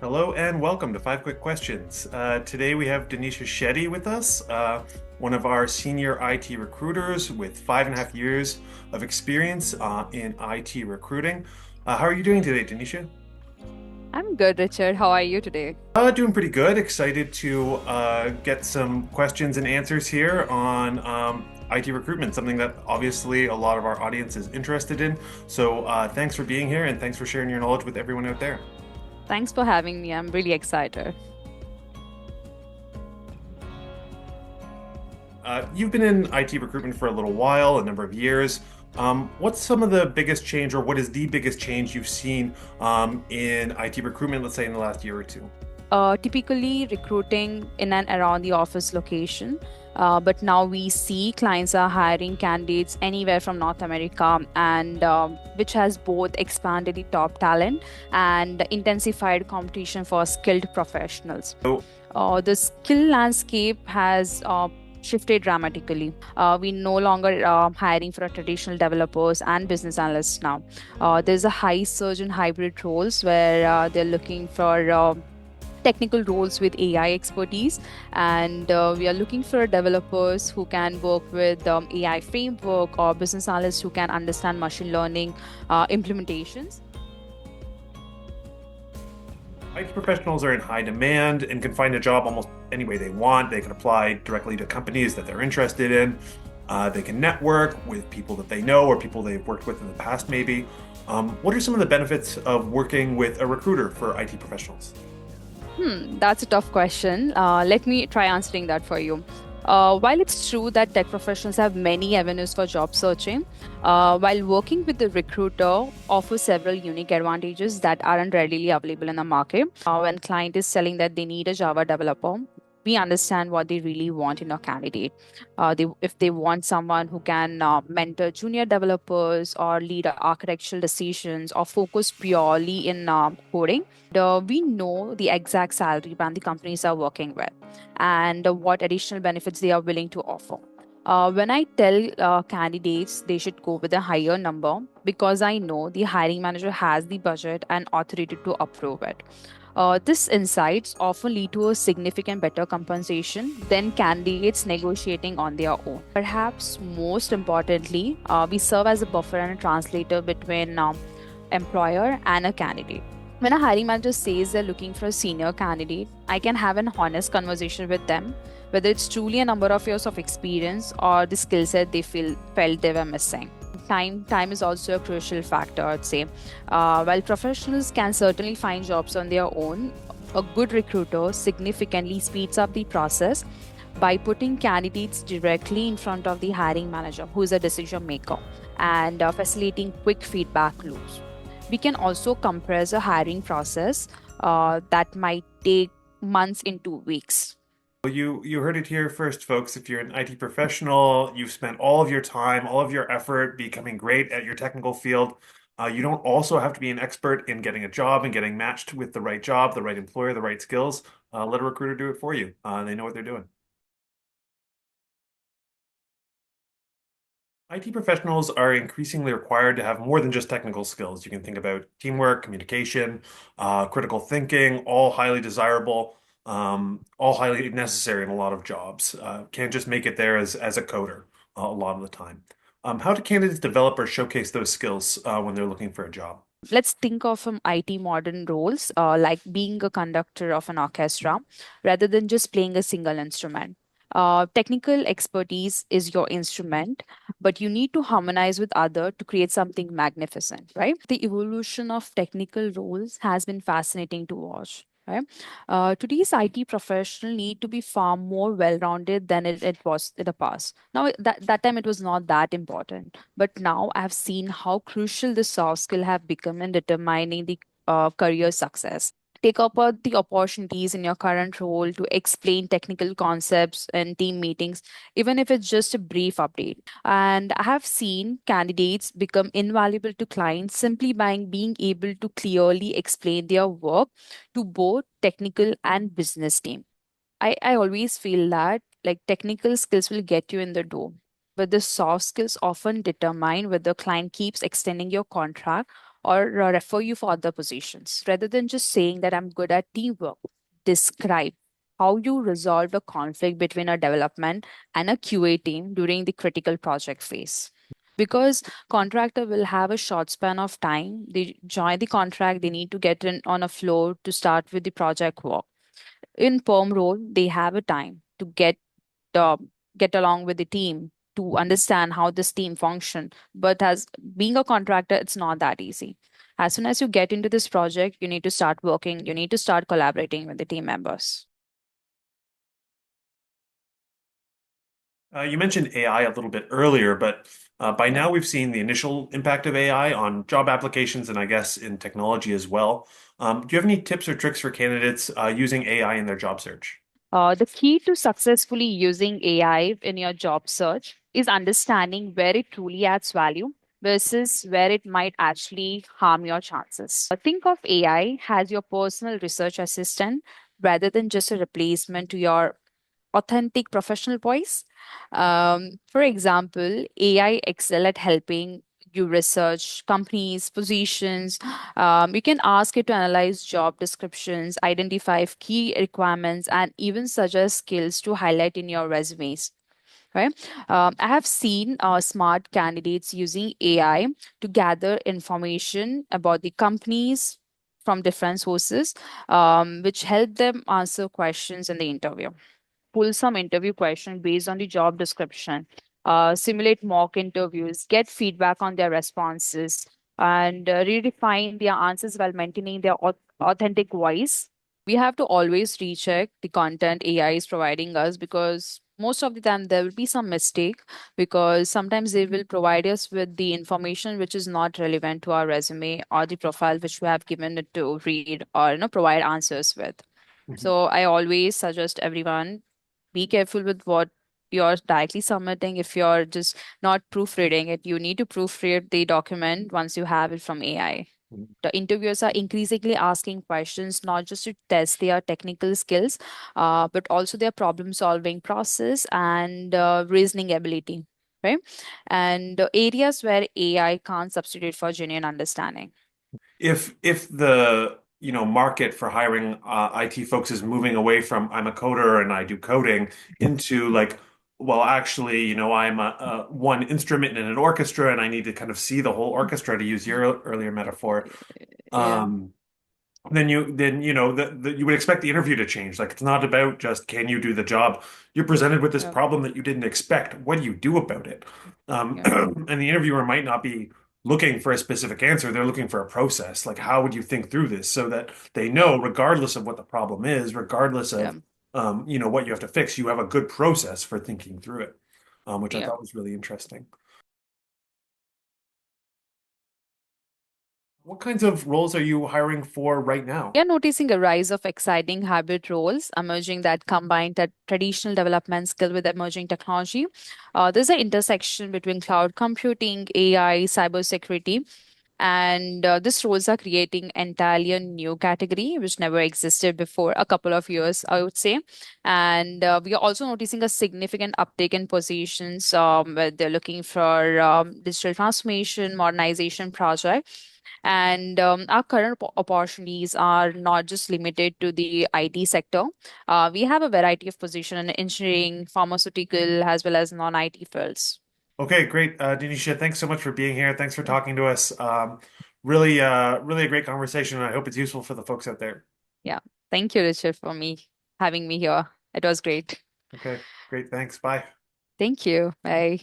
Hello and welcome to Five Quick Questions. Today we have Dhanisha Shetty with us, one of our senior IT recruiters with 5.5 years of experience in IT recruiting. How are you doing today, Dhanisha? I'm good, Richard. How are you today? Doing pretty good. Excited to get some questions and answers here on IT recruitment, something that obviously a lot of our audience is interested in. So thanks for being here and thanks for sharing your knowledge with everyone out there. Thanks for having me. I'm really excited. You've been in IT recruitment for a little while, a number of years. What's some of the biggest change, or what is the biggest change you've seen in IT recruitment, let's say in the last year or two? Typically, recruiting in and around the office location. But now we see clients are hiring candidates anywhere from North America, and which has both expanded the top talent and intensified competition for skilled professionals. So, The skill landscape has shifted dramatically. We no longer hiring for traditional developers and business analysts now. There's a high surge in hybrid roles where they're looking for technical roles with AI expertise, and we are looking for developers who can work with AI framework or business analysts who can understand machine learning implementations. IT professionals are in high demand and can find a job almost any way they want. They can apply directly to companies that they're interested in. They can network with people that they know or people they've worked with in the past, maybe. What are some of the benefits of working with a recruiter for IT professionals? That's a tough question. Let me try answering that for you. While it's true that tech professionals have many avenues for job searching, while working with the recruiter offers several unique advantages that aren't readily available in the market. When client is selling that they need a Java developer, we understand what they really want in a candidate. If they want someone who can mentor junior developers or lead architectural decisions or focus purely in coding, we know the exact salary band the companies are working with and what additional benefits they are willing to offer. When I tell candidates they should go with a higher number because I know the hiring manager has the budget and authority to approve it. This insights often lead to a significant better compensation than candidates negotiating on their own. Perhaps most importantly, we serve as a buffer and a translator between employer and a candidate. When a hiring manager says they're looking for a senior candidate, I can have an honest conversation with them, whether it's truly a number of years of experience or the skill set they felt they were missing. Time is also a crucial factor, I'd say. While professionals can certainly find jobs on their own, a good recruiter significantly speeds up the process by putting candidates directly in front of the hiring manager, who is a decision maker, and facilitating quick feedback loops. We can also compress a hiring process that might take months into weeks. Well, you heard it here first, folks. If you're an IT professional, you've spent all of your time, all of your effort becoming great at your technical field. You don't also have to be an expert in getting a job and getting matched with the right job, the right employer, the right skills. Let a recruiter do it for you. They know what they're doing. IT professionals are increasingly required to have more than just technical skills. You can think about teamwork, communication, critical thinking, all highly desirable, all highly necessary in a lot of jobs. Can't just make it there as a coder a lot of the time. How do candidates develop or showcase those skills when they're looking for a job? Let's think of some IT modern roles like being a conductor of an orchestra rather than just playing a single instrument. Technical expertise is your instrument, but you need to harmonize with other to create something magnificent, right? The evolution of technical roles has been fascinating to watch. Right? Today's IT professional need to be far more well-rounded than it was in the past. Now, that time it was not that important, but now I've seen how crucial the soft skill have become in determining the career success. Take up the opportunities in your current role to explain technical concepts in team meetings, even if it's just a brief update. And I have seen candidates become invaluable to clients simply by being able to clearly explain their work to both technical and business team. I always feel that like technical skills will get you in the door, but the soft skills often determine whether the client keeps extending your contract or refer you for other positions. Rather than just saying that I'm good at teamwork, describe how you resolved a conflict between a development and a QA team during the critical project phase. Because contractor will have a short span of time, they join the contract, they need to get in on a floor to start with the project work. In perm role, they have a time to uh, get along with the team, to understand how this team function. But as being a contractor, it's not that easy. As soon as you get into this project, you need to start working, you need to start collaborating with the team members. You mentioned AI a little bit earlier, but by Yeah. now we've seen the initial impact of AI on job applications and I guess in technology as well. Do you have any tips or tricks for candidates using AI in their job search? The key to successfully using AI in your job search is understanding where it truly adds value versus where it might actually harm your chances. Think of AI as your personal research assistant rather than just a replacement to your authentic professional voice. For example, AI excel at helping you research companies, positions. You can ask it to analyze job descriptions, identify key requirements, and even suggest skills to highlight in your resumes. Right? I have seen smart candidates using AI to gather information about the companies from different sources, which help them answer questions in the interview. Pull some interview question based on the job description, simulate mock interviews, get feedback on their responses, and redefine their answers while maintaining their authentic voice. We have to always recheck the content AI is providing us, because most of the time there will be some mistake, because sometimes they will provide us with the information which is not relevant to our resume or the profile which we have given it to read or provide answers with. Mhm. So I always suggest everyone, be careful with what you're directly submitting. If you're just not proofreading it, you need to proofread the document once you have it from AI. The interviewers are increasingly asking questions not just to test their technical skills, but also their problem solving process and reasoning ability. Right. And areas where AI can't substitute for genuine understanding. If the market for hiring IT folks is moving away from I'm a coder and I do coding into like, well, actually, I'm a one instrument in an orchestra and I need to kind of see the whole orchestra to use your earlier metaphor. Yeah. Um, then you would expect the interview to change. Like it's not about just can you do the job. You're presented with this Yeah. problem that you didn't expect. What do you do about it? Yeah. And the interviewer might not be looking for a specific answer. They're looking for a process. Like how would you think through this so that they know, regardless of what the problem is, regardless Yeah. of what you have to fix, you have a good process for thinking through it, which I Yeah. thought was really interesting. What kinds of roles are you hiring for right now? We are noticing a rise of exciting hybrid roles emerging that combine that traditional development skill with emerging technology. There's an intersection between cloud computing, AI, cybersecurity, and these roles are creating entirely a new category which never existed before a couple of years, I would say. And we are also noticing a significant uptake in positions where they're looking for digital transformation, modernization project. And our current opportunities are not just limited to the IT sector. We have a variety of positions in engineering, pharmaceutical, as well as non-IT fields. Okay, great. Denisha, thanks so much for being here. Thanks for Yeah. talking to us. Really a great conversation, and I hope it's useful for the folks out there. Yeah. Thank you, Richard, for having me here. It was great. Okay, great. Thanks. Bye. Thank you. Bye.